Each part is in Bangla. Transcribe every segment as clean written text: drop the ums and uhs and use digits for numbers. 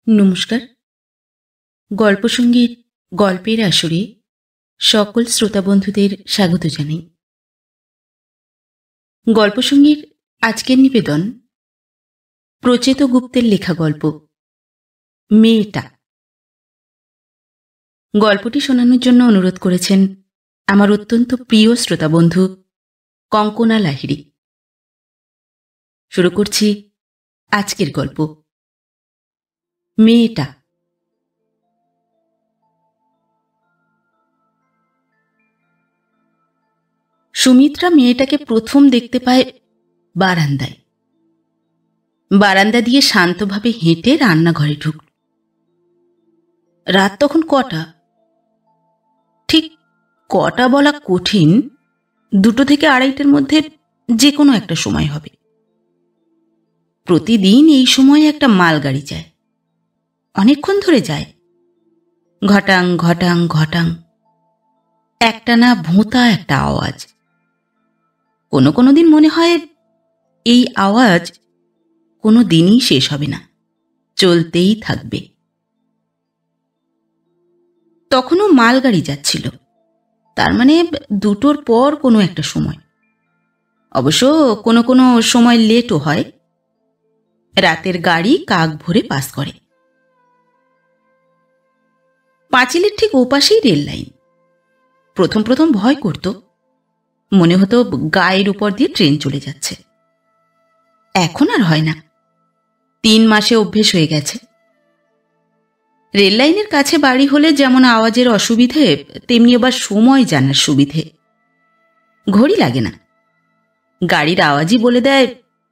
নমস্কার। গল্পসঙ্গীত গল্পের আসরে সকল শ্রোতা বন্ধুদের স্বাগত জানাই। গল্পসঙ্গীর আজকের নিবেদন প্রচেত গুপ্তের লেখা গল্প মেয়েটা। গল্পটি শোনানোর জন্য অনুরোধ করেছেন আমার অত্যন্ত প্রিয় শ্রোতা বন্ধু কঙ্কনা লাহিড়ী। শুরু করছি আজকের গল্প মেয়েটা। সুমিত্রা মেয়েটাকে প্রথম দেখতে পায় বারান্দায়। বারান্দা দিয়ে শান্তভাবে হেঁটে রান্নাঘরে ঢুকল। রাত তখন কটা, ঠিক কটা বলা কঠিন, 2 থেকে 2:30-এর মধ্যে যে কোনো একটা সময় হবে। প্রতিদিন এই সময়ে একটা মালগাড়ি যায়, অনেকক্ষণ ধরে যায়, ঘটাং ঘটাং ঘটাং, একটানা ভোঁতা একটা আওয়াজ। কোনো কোনো দিন মনে হয় এই আওয়াজ কোনো দিনই শেষ হবে না, চলতেই থাকবে। তখনও মালগাড়ি যাচ্ছিল, তার মানে 2টোর পর কোনো একটা সময়। অবশ্য কোনো কোনো সময় লেটও হয়। রাতের গাড়ি কাক ভরে পাস করে। পাঁচিলের ঠিক ওপাশেই রেল লাইন। প্রথম প্রথম ভয় করত, মনে হতো গায়ের উপর দিয়ে ট্রেন চলে যাচ্ছে। এখন আর হয় না, 3 মাসে অভ্যেস হয়ে গেছে। রেল লাইনের কাছে বাড়ি হলে যেমন আওয়াজের অসুবিধে, তেমনি আবার সময় জানার সুবিধে। ঘড়ি লাগে না, গাড়ির আওয়াজই বলে দেয়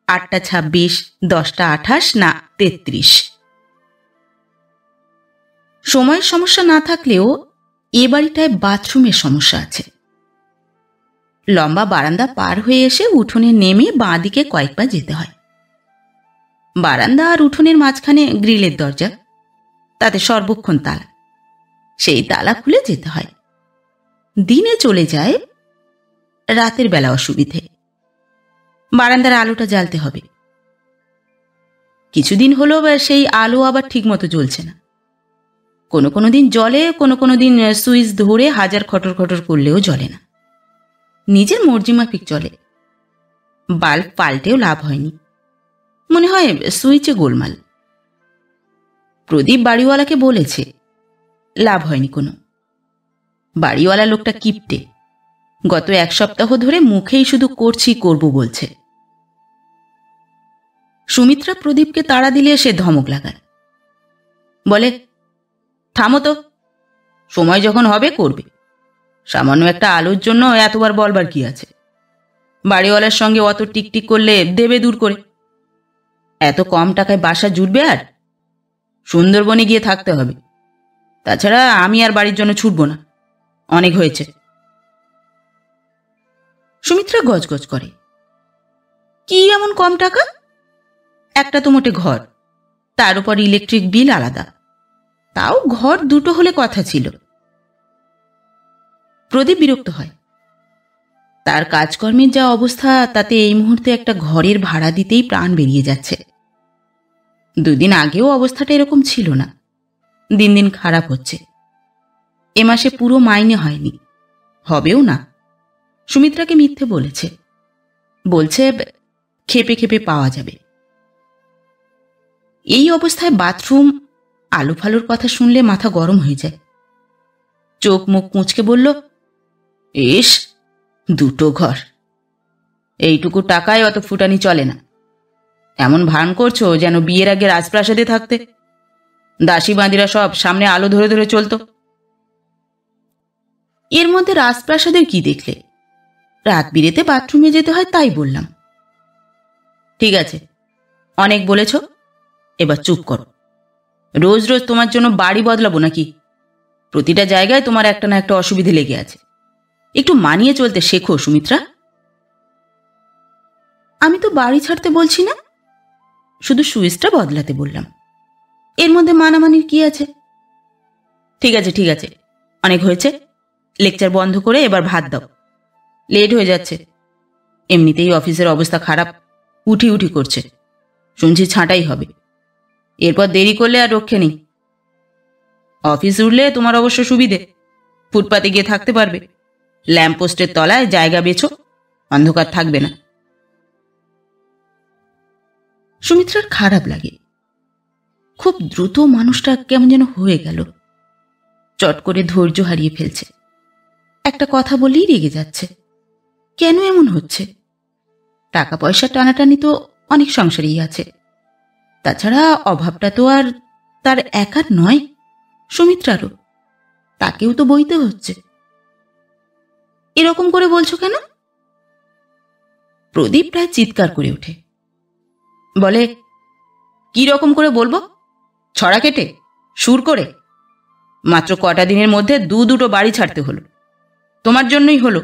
8টা 26, 10টা 28 না 33। সময়ের সমস্যা না থাকলেও এ বাড়িটায় বাথরুমের সমস্যা আছে। লম্বা বারান্দা পার হয়ে এসে উঠোনে নেমে বাঁ দিকে কয়েক পা যেতে হয়। বারান্দা আর উঠোনের মাঝখানে গ্রিলের দরজা, তাতে সর্বক্ষণ তালা। সেই তালা খুলে যেতে হয়। দিনে চলে যায়, রাতের বেলা অসুবিধে। বারান্দার আলোটা জ্বালতে হবে। কিছুদিন হলো সেই আলো আবার ঠিক মতো জ্বলছে না। কোনো কোনো দিন জ্বলে, কোনো কোনো দিন সুইচ ধরে হাজার খটর খটর করলেও জ্বলে না। নিজের মর্জি মাফিক চলে। বাল্ব পাল্টেও লাভ হয়নি, মনে হয় সুইচে গোলমাল। প্রদীপ বাড়িওয়ালাকে বলেছে, লাভ হয়নি কোনো। বাড়িওয়ালা লোকটা কিপটে, গত 1 সপ্তাহ ধরে মুখেই শুধু করছি করব বলছে। সুমিত্রা প্রদীপকে তাড়া দিলে সে ধমক লাগায়, বলে, থামো তো, সময় যখন হবে করবে। সামান্য একটা আলোর জন্য এতবার বলবার কি আছে? বাড়িওয়ালার সঙ্গে অত টিকটিক করলে দেবে দূর করে। এত কম টাকায় বাসা জুটবে? আর সুন্দরবনে গিয়ে থাকতে হবে। তাছাড়া আমি আর বাড়ির জন্য ছুটব না, অনেক হয়েছে। সুমিত্রা গজগজ করে, কি এমন কম টাকা? একটা তো মোটে ঘর, তার উপর ইলেকট্রিক বিল আলাদা। তাও ঘর 2টো হলে কথা ছিল। প্রদীপ বিরক্ত হয়। তার কাজকর্মের যা অবস্থা, তাতে এই মুহূর্তে একটা ঘরের ভাড়া দিতেই প্রাণ বেরিয়ে যাচ্ছে। 2 দিন আগেও অবস্থাটা এরকম ছিল না, দিন দিন খারাপ হচ্ছে। এ মাসে পুরো মাইনে হয়নি, হবেও না। সুমিত্রাকে মিথ্যে বলেছে, বলছে খেপে খেপে পাওয়া যাবে। এই অবস্থায় বাথরুম, আলো ফালোর কথা শুনলে মাথা গরম হয়ে যায়। চোখ মুখ কুঁচকে বলল, ইস, 2টো ঘর, এইটুকু টাকায় অত ফুটানি চলে না। এমন ভান করছো যেন বিয়ের আগে রাজপ্রাসাদে থাকতে। দাসী বাঁদিরা সব সামনে আলো ধরে ধরে চলতো। এর মধ্যে রাজপ্রাসাদের কি দেখলে? রাত বিরেতে বাথরুমে যেতে হয়, তাই বললাম। ঠিক আছে, অনেক বলেছ, এবার চুপ করো। রোজ রোজ তোমার জন্য বাড়ি বদলাবো নাকি? প্রতিটা জায়গায় তোমার একটা না একটা অসুবিধে লেগে আছে। একটু মানিয়ে চলতে শেখো সুমিত্রা। আমি তো বাড়ি ছাড়তে বলছি না, শুধু সুইচটা বদলাতে বললাম। এর মধ্যে মানামানির কি আছে? ঠিক আছে ঠিক আছে, অনেক হয়েছে। লেকচার বন্ধ করে এবার ভাত দাও, লেট হয়ে যাচ্ছে। এমনিতেই অফিসের অবস্থা খারাপ, উঠি উঠি করছে। শুনছি ছাঁটাই হবে। এরপর দেরি করলে আর রক্ষে নেই। অফিস উঠলে তোমার অবশ্য সুবিধে, ফুটপাতে গিয়ে থাকতে পারবে। ল্যাম্পপোস্টের তলায় জায়গা বেছো, অন্ধকার থাকবে না। সুমিত্রার খারাপ লাগে। খুব দ্রুত মানুষটা কেমন যেন হয়ে গেল। চট করে ধৈর্য হারিয়ে ফেলছে। একটা কথা বলেই রেগে যাচ্ছে। কেন এমন হচ্ছে? টাকা পয়সা টানাটানি তো অনেক সংসারেই আছে। তাছাড়া অভাবটা তো আর তার একার নয়, সুমিত্রারও। তাকেও তো বইতে হচ্ছে। এরকম করে বলছো কেন? প্রদীপ প্রায় চিৎকার করে ওঠে। বলে, কি রকম করে বলবো? ছড়া কেটে, সুর করে? মাত্র কটা দিনের মধ্যে দুটো বাড়ি ছাড়তে হলো। তোমার জন্যই হলো।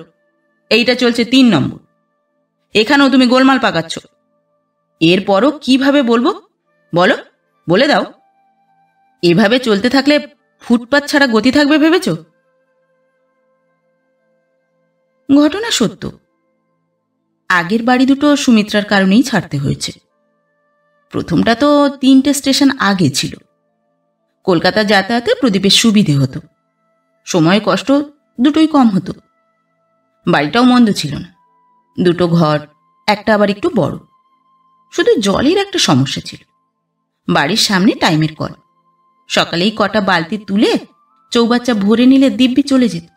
এইটা চলছে 3 নম্বর। এখানেও তুমি গোলমাল পাকাচ্ছ। এরপরও কিভাবে বলবো বলো, বলে দাও। এভাবে চলতে থাকলে ফুটপাত ছাড়া গতি থাকবে ভেবেছ? ঘটনা সত্য। আগের বাড়ি দুটো সুমিত্রার কারণেই ছাড়তে হয়েছে। প্রথমটা তো 3টে স্টেশন আগে ছিল। কলকাতা যাতায়াতে প্রদীপের সুবিধে হতো, সময় কষ্ট দুটোই কম হতো। বাড়িটাও মন্দ ছিল না, 2টো ঘর, একটা আবার একটু বড়। শুধু জলের একটা সমস্যা ছিল। বাড়ির সামনে টাইমের কল। সকালেই কটা বালতি তুলে চৌবাচ্চা ভরে নিলে দিব্যি চলে যেত।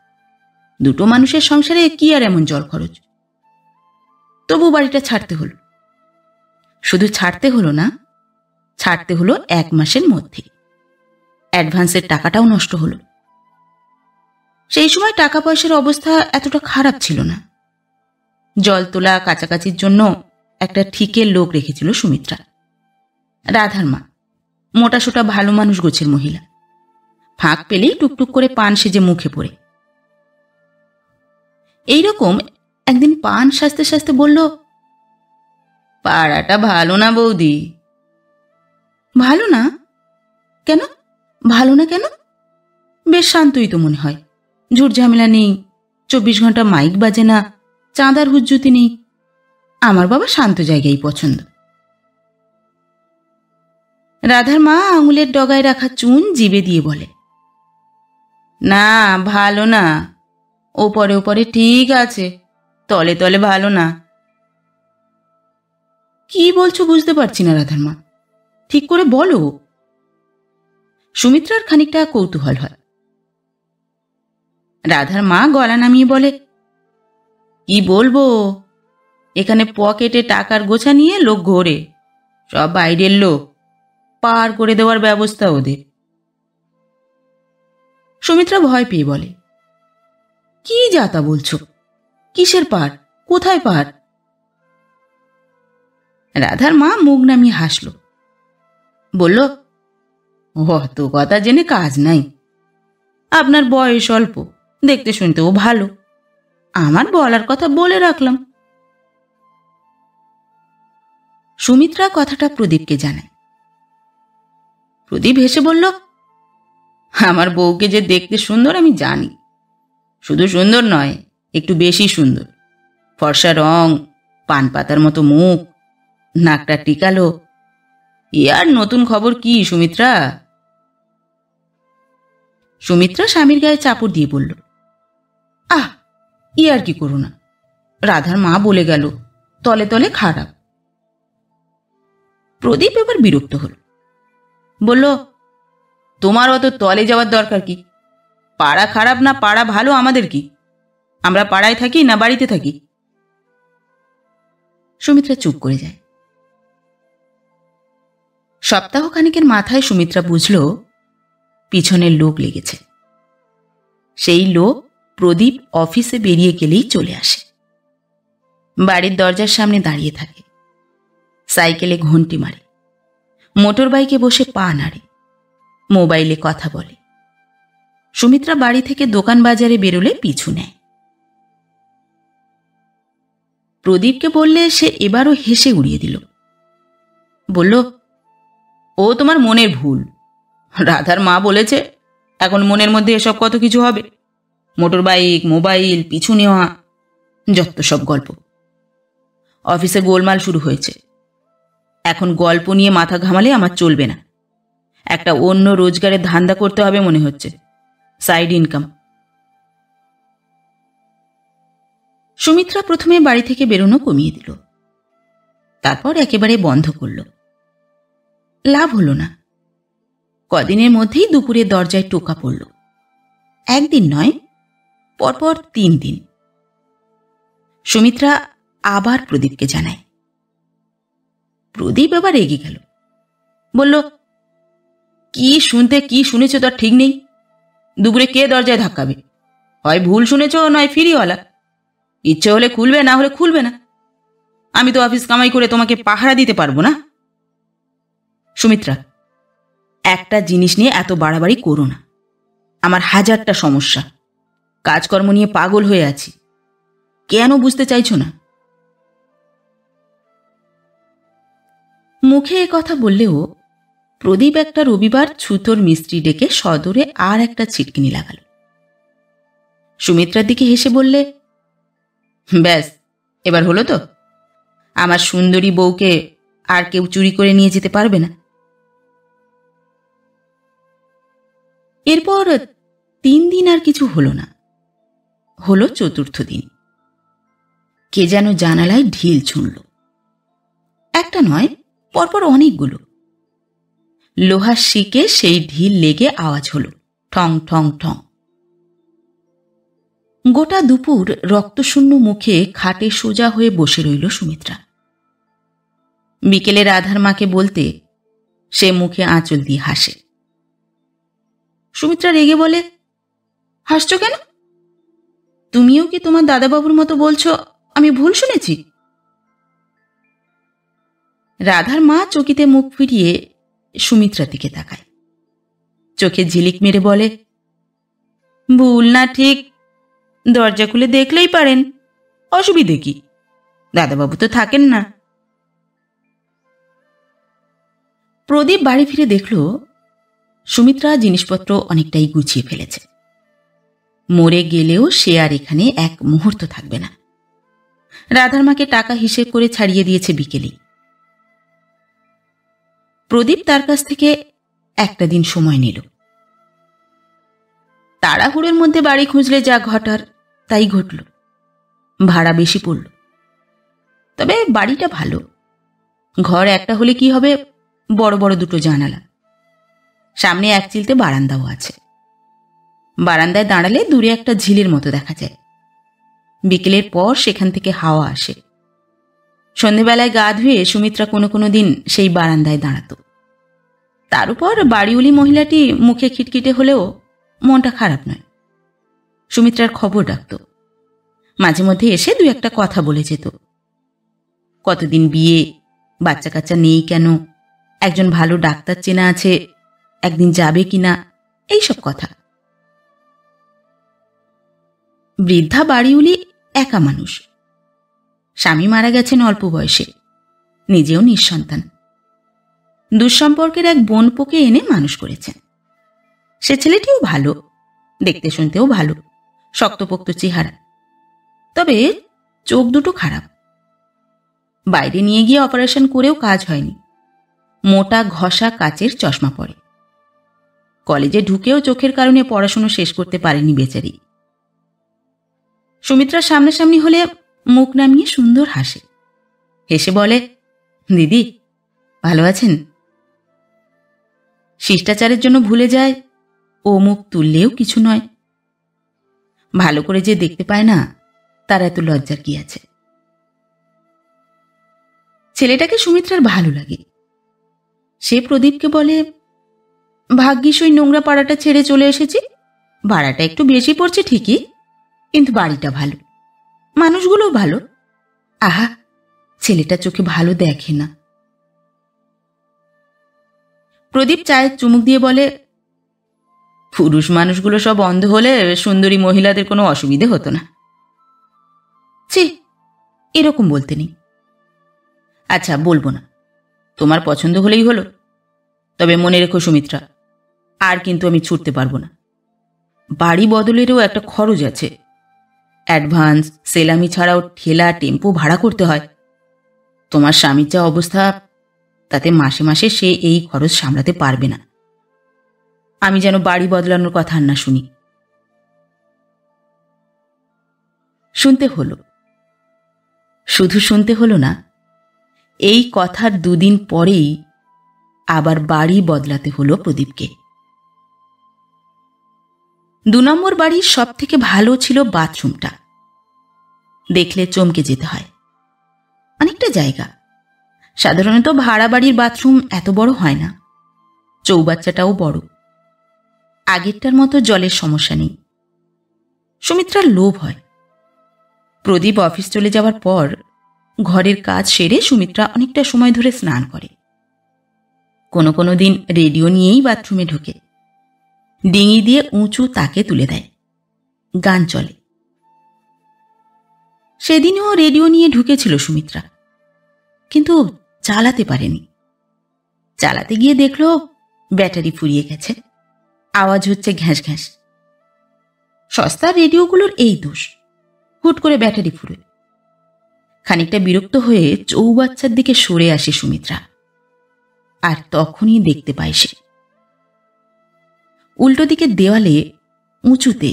2টো মানুষের সংসারে কি আর এমন জল খরচ। তবু বাড়িটা ছাড়তে হলো। শুধু ছাড়তে হলো না, ছাড়তে হলো 1 মাসের মধ্যে। অ্যাডভান্সের টাকাটাও নষ্ট হলো। সেই সময় টাকা পয়সার অবস্থা এতটা খারাপ ছিল না। জল তোলা কাছাকাছির জন্য একটা ঠিকের লোক রেখেছিল সুমিত্রা, রাধার মা। মোটাসোটা ভালো মানুষ গোছের মহিলা। ফাঁক পেলেই টুকটুক করে পান সেজে মুখে পড়ে। এইরকম একদিন পান সাজতে সাজতে বলল, পাড়াটা ভালো না বৌদি। ভালো না কেন? ভালো না কেন? বেশ শান্তই তো মনে হয়। ঝুট ঝামেলা নেই, 24 ঘন্টা মাইক বাজে না, চাঁদার হুজ্জুতি নেই। আমার বাবা শান্ত জায়গায় পছন্দ। রাধার মা আঙুলের ডগায় রাখা চুন জিভে দিয়ে বলে, না ভালো না। ওপরে ওপরে ঠিক আছে, তলে তলে ভালো না। কি বলছো বুঝতে পারছি না রাধার মা, ঠিক করে বলো। সুমিত্রার খানিকটা কৌতূহল হয়। রাধার মা গলা নামিয়ে বলে, কি বলবো, এখানে পকেটে টাকার গোছা নিয়ে লোক ঘোরে। সব বাইরের লোক, পার করে দেওয়ার ব্যবস্থা ওদের। সুমিত্রা ভয় পেয়ে বলে, কি যাতা বলছো? কিসের পার? কোথায় পার? রাধার মা মুখ নামিয়ে হাসল। বলল, অত কথা জেনে কাজ নাই। আপনার বয়স অল্প, দেখতে শুনতেও ভালো। আমার বলার কথা বলে রাখলাম। সুমিত্রা কথাটা প্রদীপকে জানায়। প্রদীপ হেসে বলল, আমার বউকে যে দেখতে সুন্দর আমি জানি। শুধু সুন্দর নয়, একটু বেশি সুন্দর। ফর্সা রং, পান পাতার মতো মুখ, নাকটা টিকালো। আর নতুন খবর কি সুমিত্রা? সুমিত্রা স্বামীর গায়ে চাপড় দিয়ে বলল, আহ, আর কি করো না। রাধার মা বলে গেল, তলে তলে খারাপ। প্রদীপ এবার বিরক্ত হল। বলল, তোমার অত তলে যাওয়ার দরকার কি? পাড়া খারাপ না পাড়া ভালো আমাদের কি? আমরা পাড়ায় থাকি না বাড়িতে থাকি? সুমিত্রা চুপ করে যায়। সপ্তাহখানিকের মাথায় সুমিত্রা বুঝল পিছনের লোক লেগেছে। সেই লোক প্রদীপ অফিসে বেরিয়ে গেলেই চলে আসে। বাড়ির দরজার সামনে দাঁড়িয়ে থাকে। সাইকেলে ঘন্টি মারে, মোটর বাইকে বসে পা নাড়ে, মোবাইলে কথা বলে। সুমিত্রা বাড়ি থেকে দোকান বাজারে বেরোলে পিছু নেয়। প্রদীপকে বললে সে এবারও হেসে উড়িয়ে দিল। বলল, ও তোমার মনের ভুল। রাধার মা বলেছে এখন মনের মধ্যে এসব কত কিছু হবে। মোটর বাইক, মোবাইল, পিছু নেওয়া, যত সব গল্প। অফিসে গোলমাল শুরু হয়েছে। এখন গল্প নিয়ে মাথা ঘামালে আমার চলবে না। একটা অন্য রোজগারের ধান্দা করতে হবে মনে হচ্ছে, সাইড ইনকাম। সুমিত্রা প্রথমে বাড়ি থেকে বেরোনো কমিয়ে দিল, তারপর একেবারে বন্ধ করল। লাভ হলো না। কদিনের মধ্যেই দুপুরের দরজায় টোকা পড়ল। একদিন নয়, পরপর 3 দিন। সুমিত্রা আবার প্রদীপকে জানায়। প্রদীপ আবার রেগে গেল, বলল, কি শুনতে কি শুনেছ তার ঠিক নেই। দুপুরে কে দরজায় ধাক্কাবে? হয় ভুল শুনেছ, নয় ফিরিওয়ালা। ইচ্ছে হলে খুলবে, না হলে খুলবে না। আমি তো অফিস কামাই করে তোমাকে পাহারা দিতে পারবো না। সুমিত্রা, একটা জিনিস নিয়ে এত বাড়াবাড়ি করো না। আমার 1000টা সমস্যা, কাজকর্ম নিয়ে পাগল হয়ে আছি। কেন বুঝতে চাইছো না? মুখে এ কথা বললেও প্রদীপ একটা রবিবার ছুতোর মিস্ত্রি ডেকে সদরে আর একটা ছিটকিনি লাগাল। সুমিত্রার দিকে হেসে বললে, ব্যাস, এবার হলো তো? আমার সুন্দরী বউকে আর কেউ চুরি করে নিয়ে যেতে পারবে না। এরপর 3 দিন আর কিছু হলো না। হলো 4র্থ দিন। কে যেন জানালায় ঢিল ছুঁড়ল। একটা নয়, পরপর অনেকগুলো। লোহার শিকে সেই ঢিল লেগে আওয়াজ হলো, ঠং ঠং ঠং। গোটা দুপুর রক্তশূন্য মুখে খাটে সোজা হয়ে বসে রইল সুমিত্রা। বিকেলে রাধার মাকে বলতে সে মুখে আঁচল দিয়ে হাসে। সুমিত্রা রেগে বলে, হাসছো কেন? তুমিও কি তোমার দাদাবাবুর মতো বলছো আমি ভুল শুনেছি? রাধার মা চকিতে মুখ ফিরিয়ে সুমিত্রার দিকে তাকায়। চোখে ঝিলিক মেরে বলে, ভুল না ঠিক দরজা খুলে দেখলেই পারেন, অসুবিধে কি? দাদাবাবু তো থাকেন না। প্রদীপ বাড়ি ফিরে দেখল সুমিত্রা জিনিসপত্র অনেকটাই গুছিয়ে ফেলেছে। মরে গেলেও সে আর এখানে এক মুহূর্ত থাকবে না। রাধার মাকে টাকা হিসেব করে ছাড়িয়ে দিয়েছে বিকেলেই। প্রদীপ তার কাছ থেকে একটা দিন সময় নিল। তাড়াহুড়োর মধ্যে বাড়ি খুঁজলে যা ঘটার তাই ঘটল। ভাড়া বেশি পড়ল, তবে বাড়িটা ভালো। ঘর একটা হলে কি হবে, বড় বড় 2টো জানালা, সামনে এক চিলতে বারান্দাও আছে। বারান্দায় দাঁড়ালে দূরে একটা ঝিলের মতো দেখা যায়। বিকেলের পর সেখান থেকে হাওয়া আসে। সন্ধেবেলায় গা ধুয়ে সুমিত্রা কোনো কোনো দিন সেই বারান্দায় দাঁড়াত। তার উপর বাড়িওয়ালি মহিলাটি মুখে খিটখিটে হলেও মনটা খারাপ নয়। সুমিত্রার খবর রাখত, মাঝে মধ্যে এসে 2-1টা কথা বলে যেত। কতদিন বিয়ে, বাচ্চা কাচ্চা নেই কেন, একজন ভালো ডাক্তার চেনা আছে, একদিন যাবে কিনা, এইসব কথা। বৃদ্ধা বাড়িওয়ালি একা মানুষ। স্বামী মারা গেছেন অল্প বয়সে, নিজেও নিঃসন্তান। দুঃসম্পর্কের এক বোনপোকে এনে মানুষ করেছেন। সে ছেলেটিও ভালো, দেখতে শুনতেও ভালো, শক্তপোক্ত চেহারা, তবে চোখ দুটো খারাপ। বাইরে নিয়ে গিয়ে অপারেশন করেও কাজ হয়নি। মোটা ঘষা কাচের চশমা পরে। কলেজে ঢুকেও চোখের কারণে পড়াশুনো শেষ করতে পারেনি বেচারি। সুমিত্রার সামনাসামনি হলে মুখ নামিয়ে সুন্দর হাসে, হেসে বলে, দিদি ভালো আছেন? শিষ্টাচারের জন্য ভুলে যায় ও মুখ তুললেও কিছু নয়। ভালো করে যে দেখতে পায় না তার এত লজ্জার কি আছে? ছেলেটাকে সুমিত্রার ভালো লাগে। সে প্রদীপকে বলে, ভাগ্যিস ওই নোংরা পাড়াটা ছেড়ে চলে এসেছি। ভাড়াটা একটু বেশি পড়ছে ঠিকই, কিন্তু বাড়িটা ভালো, মানুষগুলোও ভালো। আহা, ছেলেটা চোখে ভালো দেখে না। প্রদীপ চায়ের চুমুক দিয়ে বলে, পুরুষ মানুষগুলো সব অন্ধ হলে সুন্দরী মহিলাদের কোনো অসুবিধে হতো না। ছি, এরকম বলতে নেই। আচ্ছা, বলবো না, তোমার পছন্দ হলেই হলো। তবে মনে রেখো সুমিত্রা, আর কিন্তু আমি ছুটতে পারবো না। বাড়ি বদলেরও একটা খরচ আছে। অ্যাডভান্স, সেলামি ছাড়াও ঠেলা টেম্পো ভাড়া করতে হয়। তোমার স্বামীর যা অবস্থা, তাতে মাসে মাসে সে এই খরচ সামলাতে পারবে না। আমি যেন বাড়ি বদলানোর কথা আর না শুনি। শুনতে হলো, শুধু শুনতে হলো না, এই কথার 2 দিন পরেই আবার বাড়ি বদলাতে হলো প্রদীপকে। 2 নম্বর বাড়ির সব থেকে ভালো ছিল বাথরুমটা। দেখলে চমকে যেতে হয়। অনেকটা জায়গা, সাধারণত ভাড়া বাড়ির বাথরুম এত বড় হয় না। চৌবাচ্চাটাও বড়। আগেরটার মতো জলের সমস্যা নেই। সুমিত্রার লোভ হয়। প্রদীপ অফিস চলে যাওয়ার পর ঘরের কাজ সেরে সুমিত্রা অনেকটা সময় ধরে স্নান করে। কোনো কোনো দিন রেডিও নিয়েই বাথরুমে ঢোকে। ডিঙি দিয়ে উঁচু তাকে তুলে দেয়, গান চলে। সেদিনও রেডিও নিয়ে ঢুকেছিল সুমিত্রা, কিন্তু চালাতে পারেনি। চালাতে গিয়ে দেখলো ব্যাটারি ফুরিয়ে গেছে, আওয়াজ হচ্ছে ঘ্যাঁস ঘ্যাঁস। সস্তা রেডিওগুলোর এই দোষ, হুট করে ব্যাটারি ফুরোয়। খানিকটা বিরক্ত হয়ে চৌবাচ্চার দিকে সরে আসে সুমিত্রা, আর তখনই দেখতে পায় সে উল্টো দিকের দেওয়ালে উঁচুতে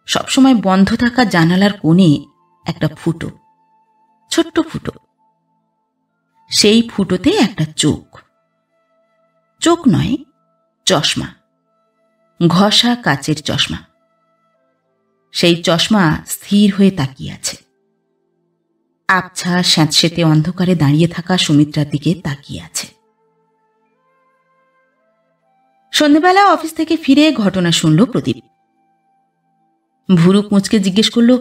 সবসময় বন্ধ থাকা জানালার কোণে একটা ফুটো, ছোট্ট ফুটো। সেই ফুটোতে একটা চোখ। চোখ নয়, চশমা, ঘষা কাচের চশমা। সেই চশমা স্থির হয়ে তাকিয়ে আছে। আবছা স্যাঁতসেঁতে অন্ধকারে দাঁড়িয়ে থাকা সুমিত্রার দিকে তাকিয়ে আছে। সন্ধ্যেবেলা অফিস থেকে ফিরে ঘটনা শুনল প্রদীপ। ভুরু কুঁচকে জিজ্ঞেস করল,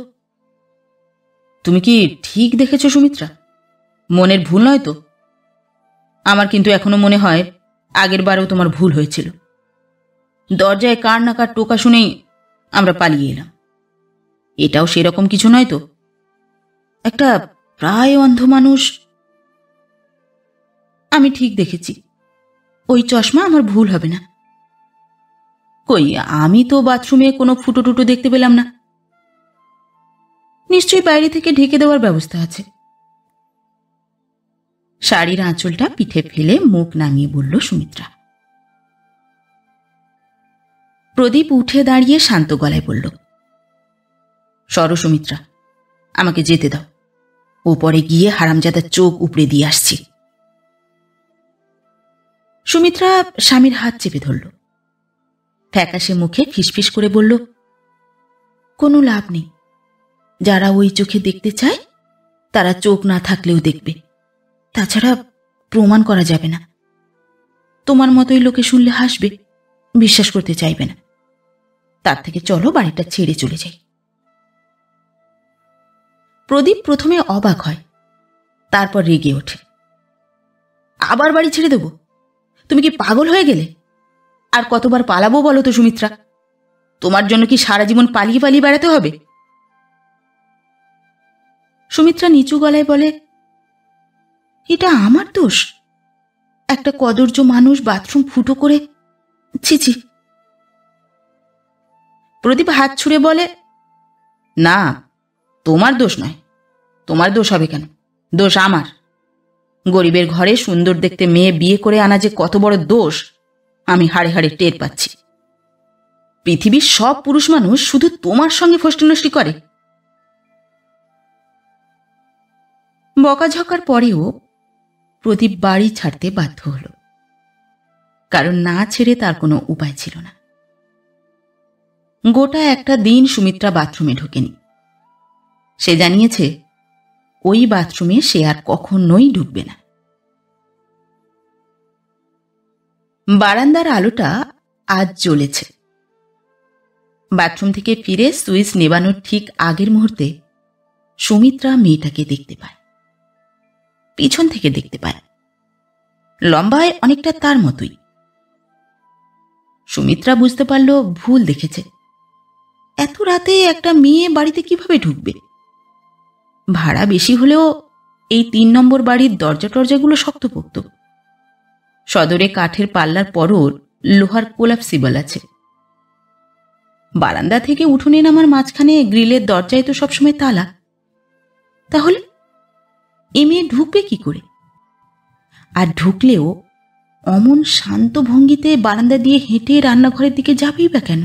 তুমি কি ঠিক দেখেছ সুমিত্রা? মনের ভুল নয় তো? আমার কিন্তু এখনো মনে হয় আগের বারেও তোমার ভুল হয়েছিল। দরজায় কার না কার টোকা শুনেই আমরা পালিয়ে এলাম। এটাও সেরকম কিছু নয় তো? একটা প্রায় অন্ধ মানুষ। আমি ঠিক দেখেছি, ওই চশমা আমার ভুল হবে না। কই, আমি তো বাথরুমে কোনো ফুটো টুটো দেখতে পেলাম না। নিশ্চয়ই বাইরে থেকে ঢেকে দেওয়ার ব্যবস্থা আছে। শাড়ির আঁচলটা পিঠে ফেলে মুখ নামিয়ে বলল সুমিত্রা। প্রদীপ উঠে দাঁড়িয়ে শান্ত গলায় বলল, সরো সুমিত্রা, আমাকে যেতে দাও। ওপরে গিয়ে হারামজাদার চোখ উপড়ে দিয়ে আসছি। সুমিত্রা স্বামীর হাত চেপে ধরল। ফ্যাকাশে মুখে ফিসফিস করে বলল, কোনো লাভ নেই। যারা ওই চোখে দেখতে চায় তারা চোখ না থাকলেও দেখবে। তাছাড়া প্রমাণ করা যাবে না। তোমার মতোই লোকে শুনলে হাসবে, বিশ্বাস করতে চাইবে না। তার থেকে চলো বাড়িটা ছেড়ে চলে যাই। প্রদীপ প্রথমে অবাক হয়, তারপর রেগে ওঠে। আবার বাড়ি ছেড়ে দেব? তুমি কি পাগল হয়ে গেলে? আর কতবার পালাবো বলো তো সুমিত্রা? তোমার জন্য কি সারা জীবন পালিয়ে পালিয়ে বেড়াতে হবে? সুমিত্রা নিচু গলায় বলে, এটা আমার দোষ? একটা কদর্য মানুষ বাথরুম ফুটো করে, ছি ছি। প্রদীপ হাত ছুড়ে বলে, না, তোমার দোষ নয়। তোমার দোষ হবে কেন? দোষ আমার। গরিবের ঘরে সুন্দর দেখতে মেয়ে বিয়ে করে আনা যে কত বড় দোষ আমি হাড়ে হাড়ে টের পাচ্ছি। পৃথিবীর সব পুরুষ মানুষ শুধু তোমার সঙ্গে ফষ্টিনষ্টি করে। বকাঝকার পরেও প্রদীপ বাড়ি ছাড়তে বাধ্য হল, কারণ না ছেড়ে তার কোনো উপায় ছিল না। গোটা একটা দিন সুমিত্রা বাথরুমে ঢোকেনি। সে জানিয়েছে ওই বাথরুমে সে আর কখনোই ঢুকবে না। বারান্দার আলোটা আজ জ্বলেছে। বাথরুম থেকে ফিরে সুইচ নেবানোর ঠিক আগের মুহূর্তে সুমিত্রা মেয়েটাকে দেখতে পায়। পিছন থেকে দেখতে পায়। লম্বায় অনেকটা তার মতোই। সুমিত্রা বুঝতে পারল ভুল দেখেছে। এত রাতে একটা মেয়ে বাড়িতে কিভাবে ঢুকবে? ভাড়া বেশি হলেও এই 3 নম্বর বাড়ির দরজা টরজাগুলো শক্তপোক্ত। সদরে কাঠের পাল্লার পরও লোহার কোলাপসিবল আছে। বারান্দা থেকে উঠোনে নামার মাঝখানে গ্রিলের দরজায় তো সবসময় তালা। তাহলে এ মেয়ে ঢুকবে কি করে? আর ঢুকলেও অমন শান্ত ভঙ্গিতে বারান্দা দিয়ে হেঁটে রান্নাঘরের দিকে যাবেই বা কেন?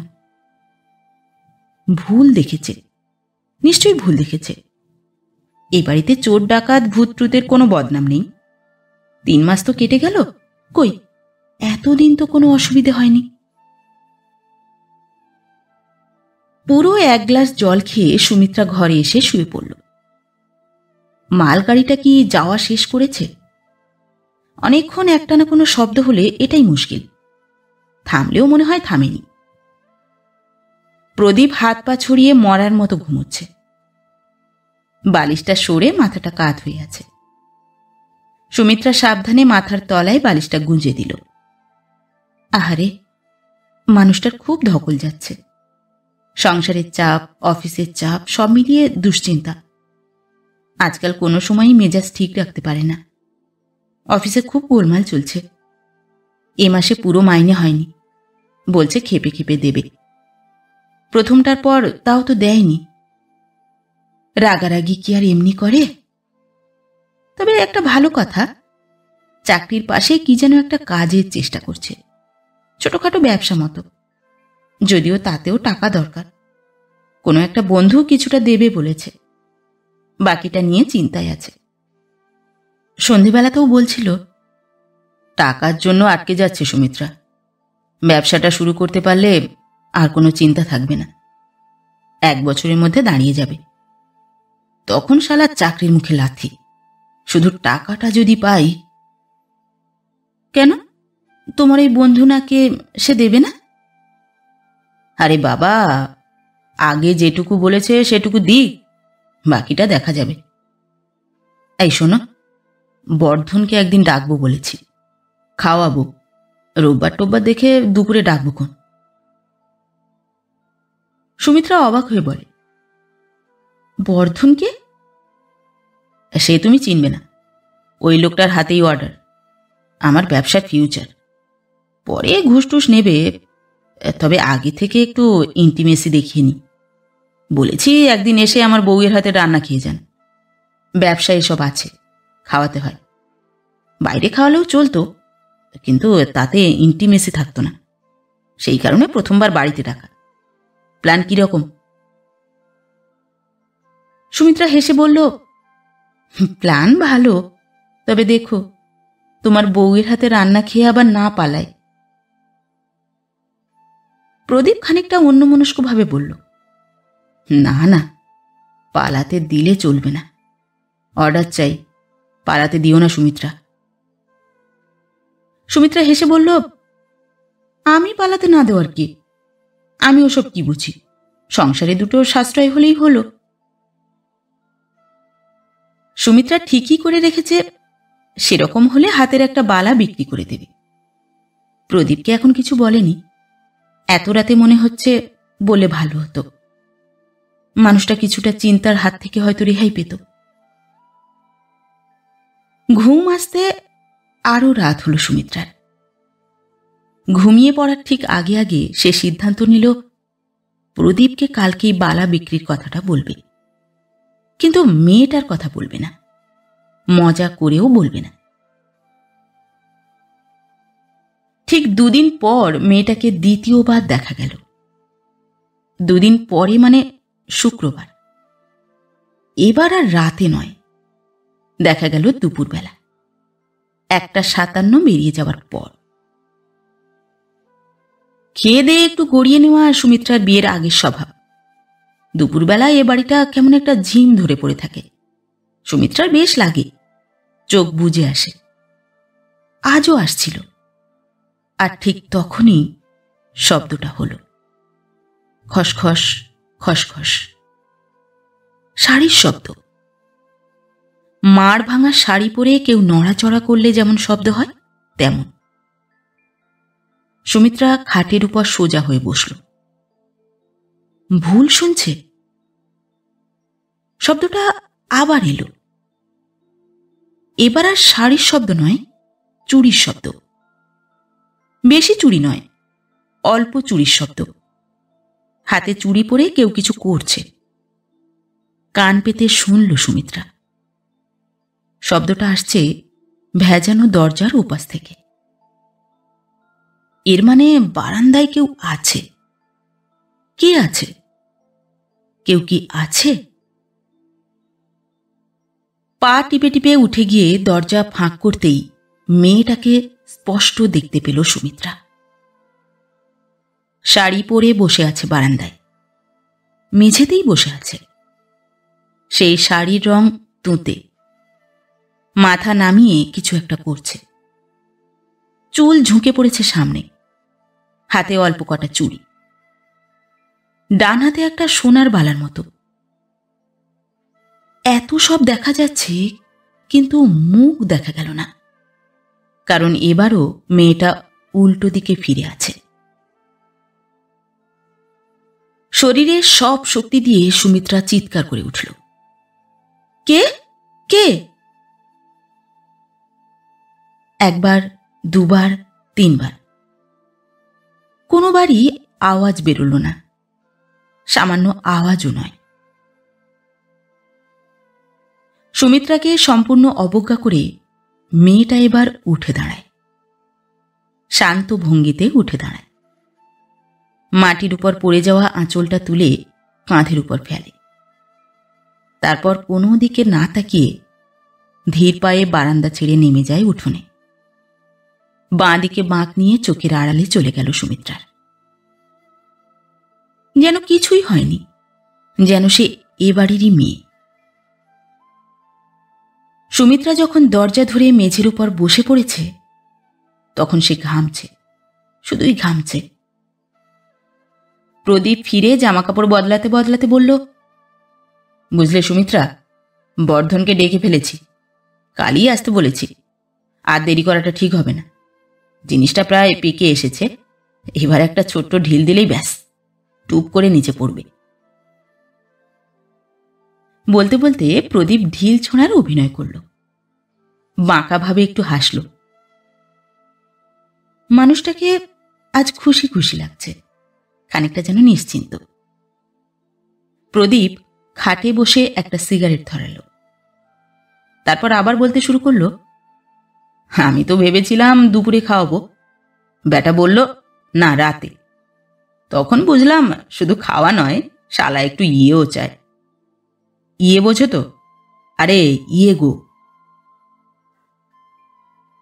ভুল দেখেছে, নিশ্চয়ই ভুল দেখেছে। এ বাড়িতে চোর ডাকাত ভূত ট্রুতের কোনো বদনাম নেই। 3 মাস তো কেটে গেল, কই এতদিন তো কোনো অসুবিধে হয়নি। পুরো 1 গ্লাস জল খেয়ে সুমিত্রা ঘরে এসে শুয়ে পড়ল। মালগাড়িটা কি যাওয়া শেষ করেছে? অনেকক্ষণ একটানা কোনো শব্দ হলে এটাই মুশকিল, থামলেও মনে হয় থামেনি। প্রদীপ হাত পা ছড়িয়ে মরার মতো ঘুমোচ্ছে। বালিশটা সরে মাথাটা কাত হয়ে আছে। সুমিত্রা সাবধানে মাথার তলায় বালিশটা গুঁজে দিল। আহারে, মানুষটার খুব ধকল যাচ্ছে। সংসারের চাপ, অফিসের চাপ, সব মিলিয়ে দুশ্চিন্তা। আজকাল কোনো সময়ই মেজাজ ঠিক রাখতে পারে না। অফিসে খুব গোলমাল চলছে। এ মাসে পুরো মাইনে হয়নি, বলছে খেপে খেপে দেবে। প্রথমটার পর তাও তো দেয়নি। রাগারাগি কি আর এমনি করে? তবে একটা ভালো কথা, চাকরির পাশে কি যেন একটা কাজের চেষ্টা করছে, ছোটখাটো ব্যবসা মতো। যদিও তাতেও টাকা দরকার। কোনো একটা বন্ধু কিছুটা দেবে বলেছে, বাকিটা নিয়ে চিন্তায় আছে। সন্ধেবেলাতেও বলছিল, টাকার জন্য আটকে যাচ্ছে সুমিত্রা। ব্যবসাটা শুরু করতে পারলে আর কোনো চিন্তা থাকবে না। 1 বছরের মধ্যে দাঁড়িয়ে যাবে। তখন শালা চাকরির মুখে লাথি। শুধু টাকাটা যদি পাই। কেন, তোমার এই বন্ধু নাকে সে দেবে না? আরে বাবা, আগে যেটুকু বলেছে সেটুকু দিক, বাকিটা দেখা যাবে। এই শোনো, বর্ধনকে একদিন ডাকবো বলেছি, খাওয়াবো। রোববার টোববার দেখে দুপুরে ডাকবো কোন। সুমিত্রা অবাক হয়ে বলে, বর্ধনকে? সে তুমি চিনবে না। ওই লোকটার হাতেই অর্ডার। আমার ব্যবসার ফিউচার। পরে ঘুষ টুস নেবে, তবে আগে থেকে একটু ইন্টিমেসি দেখিয়ে নি। বলেছি একদিন এসে আমার বউয়ের হাতে রান্না খেয়ে যান। ব্যবসা এসব আছে, খাওয়াতে হয়। বাইরে খাওয়ালেও চলতো, কিন্তু তাতে ইন্টিমেসি থাকতো না। সেই কারণে প্রথমবার বাড়িতে ডাকা। প্ল্যান কিরকম? সুমিত্রা হেসে বলল, প্ল্যান ভালো, তবে দেখো তোমার বউয়ের হাতে রান্না খেয়ে আবার না পালায়। প্রদীপ খানিকটা অন্যমনস্কভাবে বলল, না না, পালাতে দিলে চলবে না। অর্ডার চাই, পালাতে দিও না সুমিত্রা। সুমিত্রা হেসে বলল, আমি পালাতে না দেওয়ার কি? আমি ওসব কি বুঝি? সংসারে দুটো সাশ্রয় হলেই হলো। সুমিত্রা ঠিকই করে রেখেছে, সেরকম হলে হাতের একটা বালা বিক্রি করে দেবে। প্রদীপকে এখন কিছু বলেনি। এত রাতে মনে হচ্ছে বলে ভালো হতো। মানুষটা কিছুটা চিন্তার হাত থেকে হয়তো রেহাই পেত। ঘুম আসতে আরও রাত হলো সুমিত্রার। ঘুমিয়ে পড়ার ঠিক আগে আগে সে সিদ্ধান্ত নিল প্রদীপকে কালকেই বালা বিক্রির কথাটা বলবে, কিন্তু মেয়েটার কথা বলবে না, মজা করেও বলবে না। ঠিক 2 দিন পর মেয়েটাকে দ্বিতীয়বার দেখা গেল। 2 দিন পরে মানে শুক্রবার। এবার আর রাতে নয়, দেখা গেল দুপুরবেলা 1:57 বেরিয়ে যাওয়ার পর। খেয়ে দিয়ে একটু গড়িয়ে নেওয়া সুমিত্রার বিয়ের আগের স্বভাব। দুপুরবেলায় এ বাড়িটা কেমন একটা ঝিম ধরে পড়ে থাকে। সুমিত্রার বেশ লাগে, চোখ বুজে আসে। আজও আসছিল। আর ঠিক তখনই শব্দটা হলো, খসখস খসখস। শাড়ির শব্দ। মাড় ভাঙা শাড়ি পরে কেউ নড়াচড়া করলে যেমন শব্দ হয় তেমন। সুমিত্রা খাটের উপর সোজা হয়ে বসল। ভুল শুনছে? শব্দটা আবার এলো। এবার আর শাড়ির শব্দ নয়, চুড়ির শব্দ। বেশি চুড়ি নয়, অল্প চুড়ির শব্দ। হাতে চুড়ি পরে কেউ কিছু করছে। কান পেতে শুনল সুমিত্রা। শব্দটা আসছে ভেজানো দরজার ওপাশ থেকে। এর মানে বারান্দায় কেউ আছে। কে আছে? কেউ কি আছে? পা টিপে টিপে উঠে গিয়ে দরজা ফাঁক করতেই মেয়েটাকে স্পষ্ট দেখতে পেল সুমিত্রা। শাড়ি পরে বসে আছে বারান্দায়, মেঝেতেই বসে আছে। সেই শাড়ির রং তুঁতে, মাথা নামিয়ে কিছু একটা করছে। চুল ঝুঁকে পড়েছে সামনে, হাতে অল্প কটা চুড়ি, ডান হাতে একটা সোনার বালার মতো। এত সব দেখা যাচ্ছে, কিন্তু মুখ দেখা গেল না, কারণ এবারও মেয়েটা উল্টো দিকে ফিরে আছে। শরীরের সব শক্তি দিয়ে সুমিত্রা চিৎকার করে উঠল, কে কে? একবার, দুবার, তিনবার, কোনোবারই আওয়াজ বেরোল না, সামান্য আওয়াজও নয়। সুমিত্রাকে সম্পূর্ণ অবজ্ঞা করে মেয়েটা এবার উঠে দাঁড়ায়, শান্ত ভঙ্গিতে উঠে দাঁড়ায়। মাটির উপর পড়ে যাওয়া আঁচলটা তুলে কাঁধের উপর ফেলে। তারপর কোনো দিকে না তাকিয়ে ধীর পায়ে বারান্দা ছেড়ে নেমে যায় উঠোনে। বাঁ দিকে বাঁক নিয়ে চোখের আড়ালে চলে গেল সুমিত্রার। যেন কিছুই হয়নি, যেন সে এ বাড়িরই মেয়ে। সুমিত্রা যখন দরজা ধরে মেঝের উপর বসে পড়েছে, তখন সে ঘামছে, শুধুই ঘামছে। প্রদীপ ফিরে জামাকাপড় বদলাতে বদলাতে বলল, বুঝলে সুমিত্রা, বর্ধনকে ডেকে ফেলেছি, কালই আসতে বলেছি। আর দেরি করাটা ঠিক হবে না, জিনিসটা প্রায় পেকে এসেছে। এবার একটা ছোট্ট ঢিল দিলেই ব্যাস, টুপ করে নিচে পড়বে। বলতে বলতে প্রদীপ ঢিল ছোঁড়ার অভিনয় করল, বাঁকাভাবে একটু হাসল। মানুষটাকে আজ খুশি খুশি লাগছে, খানিকটা যেন নিশ্চিন্ত। প্রদীপ খাটে বসে একটা সিগারেট ধরালো, তারপর আবার বলতে শুরু করল, আমি তো ভেবেছিলাম দুপুরে খাওয়াবো, বেটা বলল না রাতে। তখন বুঝলাম শুধু খাওয়া নয়, শালা একটু ইয়েও চায়। ইয়ে বোঝো তো? আরে ইয়ে গো।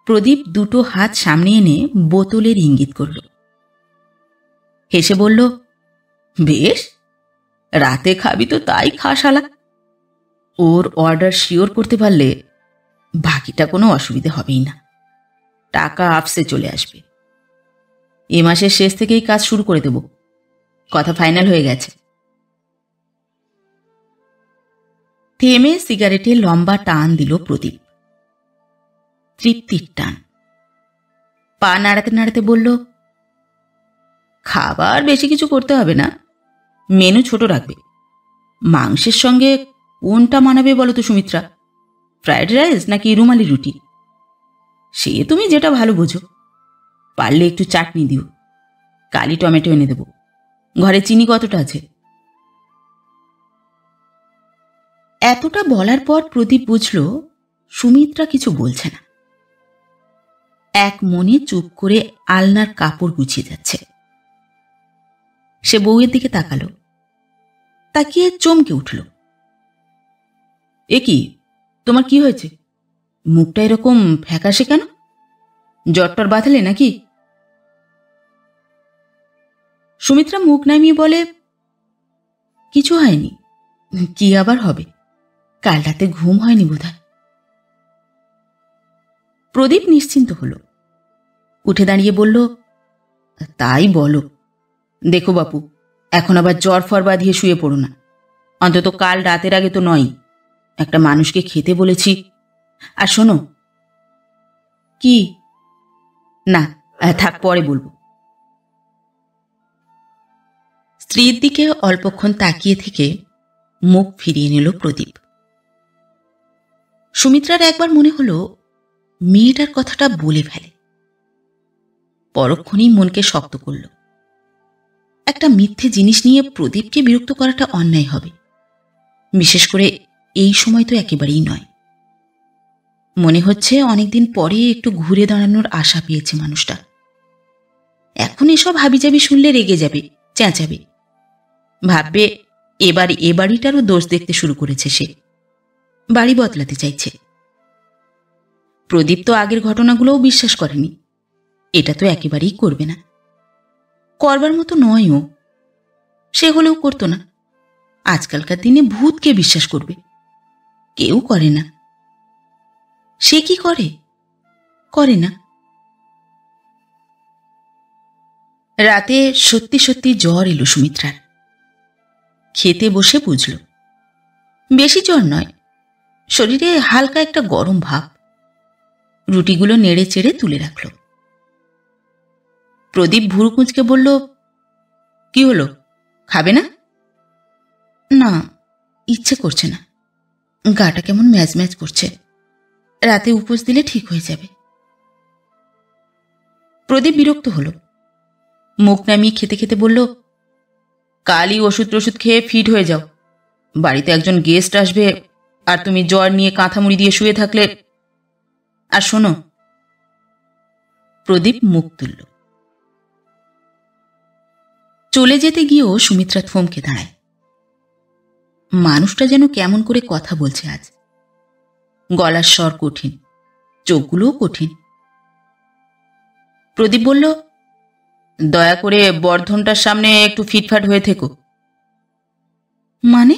প্রদীপ দুটো হাত সামনে এনে বোতলের ইঙ্গিত করল, হেসে বলল, বেশ, রাতে খাবি তো তাই খা শালা। ওর অর্ডার শিওর করতে পারলে বাকিটা কোনো অসুবিধে হবেই না, টাকা আপসে চলে আসবে। এ মাসের শেষ থেকেই কাজ শুরু করে দেব, কথা ফাইনাল হয়ে গেছে। থেমে সিগারেটে লম্বা টান দিল প্রদীপ, তৃপ্তির টান। পা নাড়াতে নাড়াতে বলল, খাবার বেশি কিছু করতে হবে না, মেনু ছোট রাখবে। মাংসের সঙ্গে কোনটা মানাবে বলো তো সুমিত্রা, ফ্রাইড রাইস নাকি রুমালি রুটি? সে তুমি যেটা ভালো বোঝো। পারলে একটু চাটনি দিও, কালি টমেটো এনে দেব। ঘরে চিনি কতটা আছে? এতটা বলার পর প্রদীপ বুঝল সুমিত্রা কিছু বলছে না, এক মনে চুপ করে আলনার কাপড় গুছিয়ে যাচ্ছে। সে বউয়ের দিকে তাকালো, তাকিয়ে চমকে উঠল, এ কি, তোমার কি হয়েছে? মুখটা এরকম ফ্যাকাশে কেন? জ্বরটর বাঁধালে নাকি? সুমিত্রা মুখ নামিয়ে বলে, কিছু হয়নি। কি আবার হবে, কাল রাতে ঘুম হয়নি বোধহয়। প্রদীপ নিশ্চিন্ত হল, উঠে দাঁড়িয়ে বলল, তাই বলো। দেখো বাপু, এখন আবার জ্বর ফর বাঁধিয়ে শুয়ে পড়ো না, অন্তত কাল রাতের আগে তো নয়। একটা মানুষকে খেতে বলেছি। আর শোনো। কি? না থাক, পরে বলবো। স্ত্রীর দিকে অল্পক্ষণ তাকিয়ে থেকে মুখ ফিরিয়ে নিল প্রদীপ। সুমিত্রার একবার মনে হলো মেয়েটার কথাটা বলে ফেলে, পরক্ষণেই মনকে শক্ত করল। একটা মিথ্যে জিনিস নিয়ে প্রদীপকে বিরক্ত করাটা অন্যায় হবে, বিশেষ করে এই সময় তো একেবারেই নয়। মনে হচ্ছে অনেকদিন পরে একটু ঘুরে দাঁড়ানোর আশা পেয়েছে মানুষটা। এখন এসব হাবিজাবি শুনলে রেগে যাবে, চেঁচাবে, ভাববে এবার এ বাড়িটারও দোষ দেখতে শুরু করেছে সে, বাড়ি বদলাতে চাইছে। প্রদীপ তো আগের ঘটনাগুলোও বিশ্বাস করেনি, এটা তো একেবারেই করবে না, করবার মতো নয় ও, সে হলেও করতো না। আজকালকার দিনে ভূতকে বিশ্বাস করবে? কেউ করে না। সে কি করে? করে না। রাতে সত্যি সত্যি জ্বর এলো সুমিত্রার। খেতে বসে বুঝল বেশি জ্বর নয়, শরীরে হালকা একটা গরম ভাব। রুটিগুলো নেড়ে চেড়ে তুলে রাখল। প্রদীপ ভুরু কুঁচকে বলল, কি হলো, খাবে না? না, ইচ্ছে করছে না, গাটা কেমন ম্যাজ ম্যাজ করছে, রাতে উপোস দিলে ঠিক হয়ে যাবে। প্রদীপ বিরক্ত হল, মুখ নামিয়ে খেতে খেতে বলল, কালই ওষুধ টষুধ খেয়ে ফিট হয়ে যাও, বাড়িতে একজন গেস্ট আসবে, আর তুমি জ্বর নিয়ে কাঁথা মুড়ি দিয়ে শুয়ে থাকলে। আর শোনো। প্রদীপ মুখ তুলল। চলে যেতে গিয়েও সুমিত্রা থমকে দাঁড়ায়। মানুষটা যেন কেমন করে কথা বলছে আজ, গলার স্বর কঠিন, চোখগুলোও কঠিন। প্রদীপ বলল, দয়া করে বর্ধনটার সামনে একটু ফিটফাট হয়ে থেকো। মানে?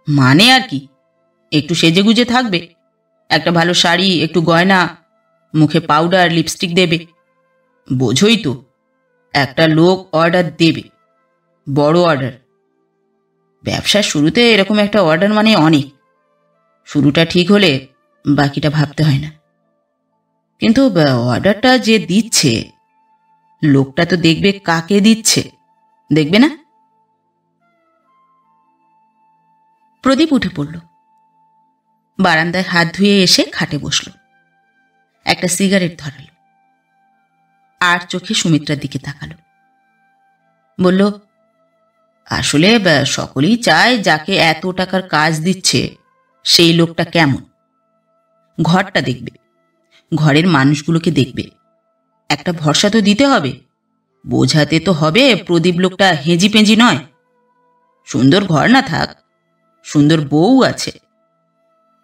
মানে আর কি, একটু সেজেগুজে থাকবে, একটা ভালো শাড়ি, একটু গয়না, মুখে পাউডার লিপস্টিক দেবে। বোঝোই তো, একটা লোক অর্ডার দেবে, বড় অর্ডার। ব্যবসার শুরুতে এরকম একটা অর্ডার মানে অনেক। শুরুটা ঠিক হলে বাকিটা ভাবতে হয় না। কিন্তু অর্ডারটা যে দিচ্ছে, লোকটা তো দেখবে কাকে দিচ্ছে, দেখবে না? প্রদীপ উঠে পড়ল, বারান্দায় হাত ধুয়ে এসে খাটে বসল, একটা সিগারেট ধরাল, আর চোখে সুমিত্রার দিকে তাকালো। বলল, আসলে সকলেই চায় যাকে এত টাকার কাজ দিচ্ছে সেই লোকটা কেমন। ঘরটা দেখবে, ঘরের মানুষগুলোকে দেখবে, একটা ভরসা তো দিতে হবে, বোঝাতে তো হবে প্রদীপ লোকটা হেঁজি পেঁজি নয়। সুন্দর ঘর না থাক, সুন্দর বউ আছে,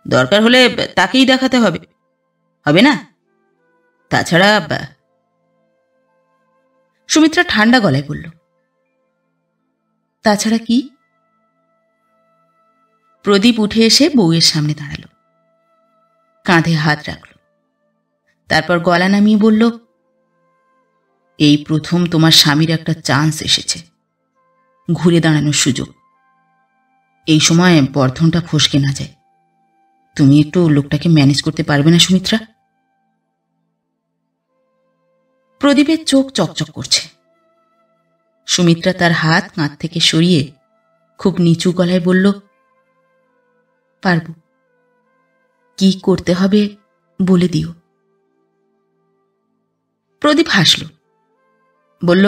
দরকার হলে তাকেই দেখাতে হবে, হবে না? তাছাড়া। সুমিত্রা ঠান্ডা গলায় বলল, তাছাড়া কি? প্রদীপ উঠে এসে বউয়ের সামনে দাঁড়াল, কাঁধে হাত রাখল, তারপর গলা নামিয়ে বলল, এই প্রথম তোমার স্বামীর একটা চান্স এসেছে, ঘুরে দাঁড়ানোর সুযোগ। এই সময় বর্ধনটা ফসকে না যায়। তুমি একটু লোকটাকে ম্যানেজ করতে পারবে না সুমিত্রা? প্রদীপের চোখ চকচক করছে। সুমিত্রা তার হাত কাঁধ থেকে সরিয়ে খুব নিচু গলায় বলল, পারব। কি করতে হবে বলে দিও। প্রদীপ হাসল, বলল,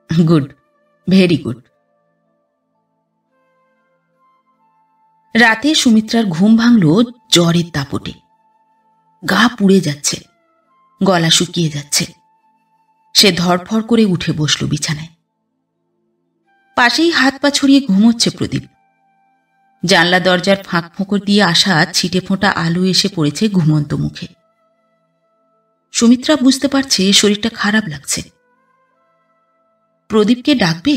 গুড, ভেরি গুড। রাতে সুমিত্রার ঘুম ভাঙল জ্বরের দাপটে। গা পুড়ে যাচ্ছে, গলা শুকিয়ে যাচ্ছে। সে ধরফর করে উঠে বসল বিছানায়। পাশেই হাত পা ছড়িয়ে ঘুমোচ্ছে প্রদীপ। জানলা দরজার ফাঁক ফোঁকর দিয়ে আসা ছিটে ফোঁটা আলো এসে পড়েছে ঘুমন্ত মুখে। সুমিত্রা বুঝতে পারছে শরীরটা খারাপ লাগছে। প্রদীপকে ডাকবে,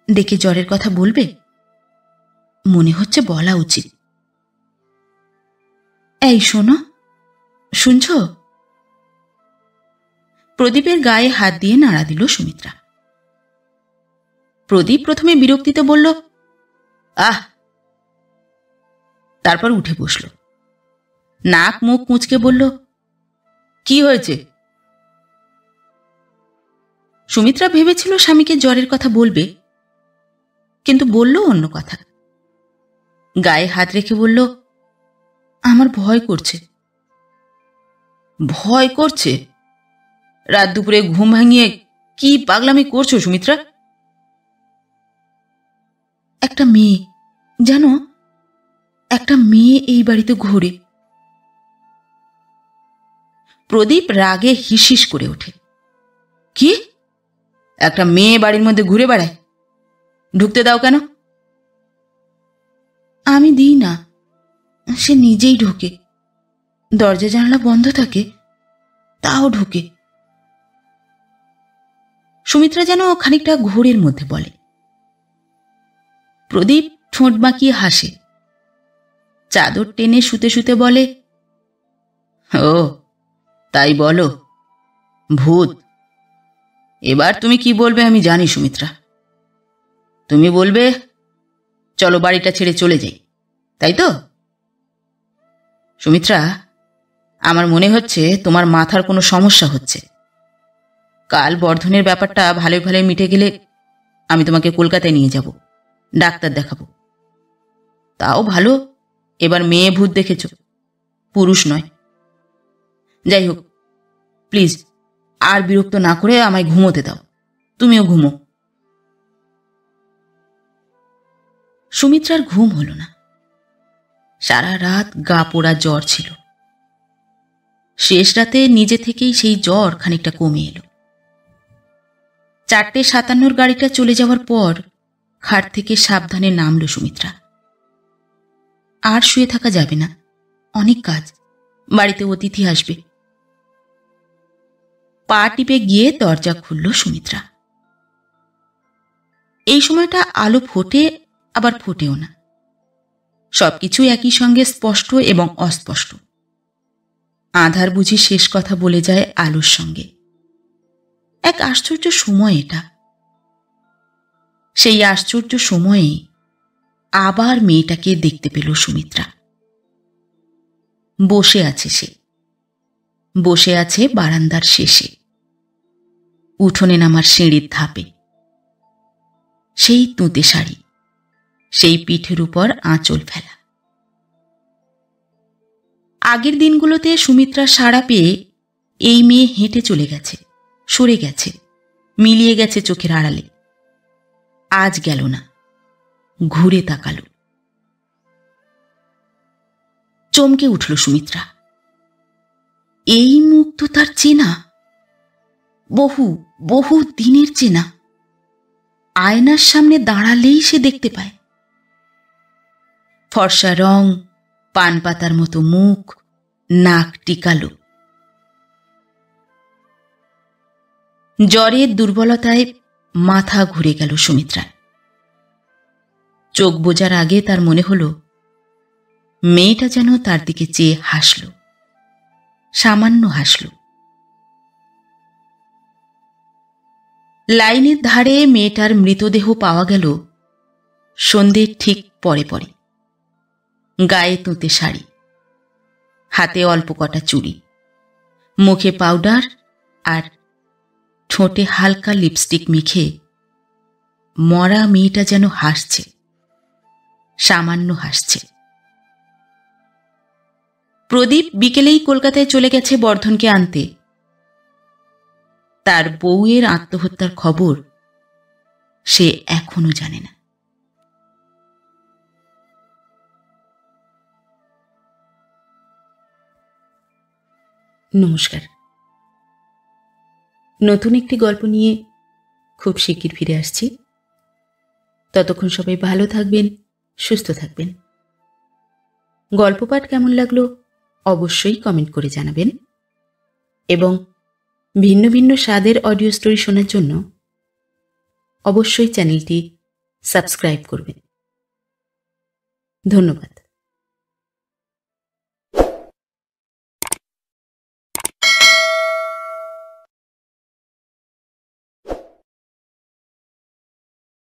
ডেকে জ্বরের কথা বলবে? মনে হচ্ছে বলা উচিত। এই শোনো, শুনছ? প্রদীপের গায়ে হাত দিয়ে নাড়া দিল সুমিত্রা। প্রদীপ প্রথমে বিরক্তিতে বলল, আহ। তারপর উঠে বসল, নাক মুখ কুঁচকে বলল, কি হয়েছে? সুমিত্রা ভেবেছিল স্বামীকে জ্বরের কথা বলবে, কিন্তু বলল অন্য কথা। গায়ে হাত রেখে বলল, আমার ভয় করছে। ভয় করছে? রাত দুপুরে ঘুম ভাঙিয়ে কি পাগলামি করছো সুমিত্রা? একটা মেয়ে, জানো, একটা মেয়ে এই বাড়িতে ঘোরে। প্রদীপ রাগে হিসিস করে ওঠে। কি? একটা মেয়ে বাড়ির মধ্যে ঘুরে বেড়ায়, ঢুকতে দাও কেন? আমি দিই না, সে নিজেই ঢোকে। দরজা জানালা বন্ধ থাকে, তাও ঢোকে। সুমিত্রা যেন খানিকটা ঘোরের মধ্যে বলে। প্রদীপ ঠোঁট বাঁকিয়ে হাসে, চাদর টেনে শুতে শুতে বলে, ও তাই বলো, ভূত। এবার তুমি কি বলবে আমি জানি সুমিত্রা। তুমি বলবে চলো বাড়িটা ছেড়ে চলে যাই, তাই তো? সুমিত্রা, আমার মনে হচ্ছে তোমার মাথার কোনো সমস্যা হচ্ছে। কাল বর্ধনের ব্যাপারটা ভালোই ভালোই মিটে গেলে আমি তোমাকে কলকাতায় নিয়ে যাব, ডাক্তার দেখাবো। তাও ভালো, এবার মেয়ে ভূত দেখেছ, পুরুষ নয়। যাই হোক, প্লিজ আর বিরক্ত না করে আমায় ঘুমোতে দাও। তুমিও ঘুমো। সুমিত্রার ঘুম হলো না। সারা রাত গা পোড়া জ্বর ছিল। শেষ রাতে নিজে থেকেই সেই জ্বর খানিকটা কমে এলো। 4:57 গাড়িটা চলে যাওয়ার পর খাট থেকে সাবধানে নামল সুমিত্রা। আর শুয়ে থাকা যাবে না, অনেক কাজ, বাড়িতে অতিথি আসবে। পা টিপে গিয়ে দরজা খুলল সুমিত্রা। এই সময়টা আলো ফোটে আবার ফোটেও না, সবকিছু একই সঙ্গে স্পষ্ট এবং অস্পষ্ট। আধার বুঝি শেষ কথা বলে যায় আলোর সঙ্গে। এক আশ্চর্য সময় এটা। সেই আশ্চর্য সময়ে আবার মেয়েটাকে দেখতে পেল সুমিত্রা। বসে আছে সে, বসে আছে বারান্দার শেষে, উঠোনে নামার সিঁড়ির ধাপে। সেই তুঁতে শাড়ি, সেই পিঠের উপর আঁচল ফেলা। আগের দিনগুলোতে সুমিত্রা সাড়া পেয়ে এই মেয়ে হেঁটে চলে গেছে, সরে গেছে, মিলিয়ে গেছে চোখের আড়ালে। আজ গেল না, ঘুরে তাকালো। চমকে উঠল সুমিত্রা। এই মুখ তো তার চেনা, বহু বহু দিনের চেনা। আয়নার সামনে দাঁড়ালেই সে দেখতে পায়। ফর্সা রং, পান পাতার মতো মুখ, নাক টিকালো। জ্বরের দুর্বলতায় মাথা ঘুরে গেল সুমিত্রার। চোখ বোঝার আগে তার মনে হল মেয়েটা যেন তার দিকে চেয়ে হাসল, সামান্য হাসল। লাইনের ধারে মেয়েটার মৃতদেহ পাওয়া গেল সন্ধ্যের ঠিক পরে পরে। গায়ে তুঁতে শাড়ি, হাতে অল্প কটা চুড়ি, মুখে পাউডার আর ঠোঁটে হালকা লিপস্টিক মেখে মরা মেয়েটা যেন হাসছে, সামান্য হাসছে। প্রদীপ বিকেলেই কলকাতায় চলে গেছে বর্ধনকে আনতে। তার বউয়ের আত্মহত্যার খবর সে এখনো জানে না। নমস্কার। নতুন একটি গল্প নিয়ে খুব শিগগির ফিরে আসছি। ততক্ষণ সবাই ভালো থাকবেন, সুস্থ থাকবেন। গল্প পাঠ কেমন লাগলো অবশ্যই কমেন্ট করে জানাবেন এবং ভিন্ন ভিন্ন স্বাদের অডিও স্টোরি শোনার জন্য অবশ্যই চ্যানেলটি সাবস্ক্রাইব করবেন। ধন্যবাদ।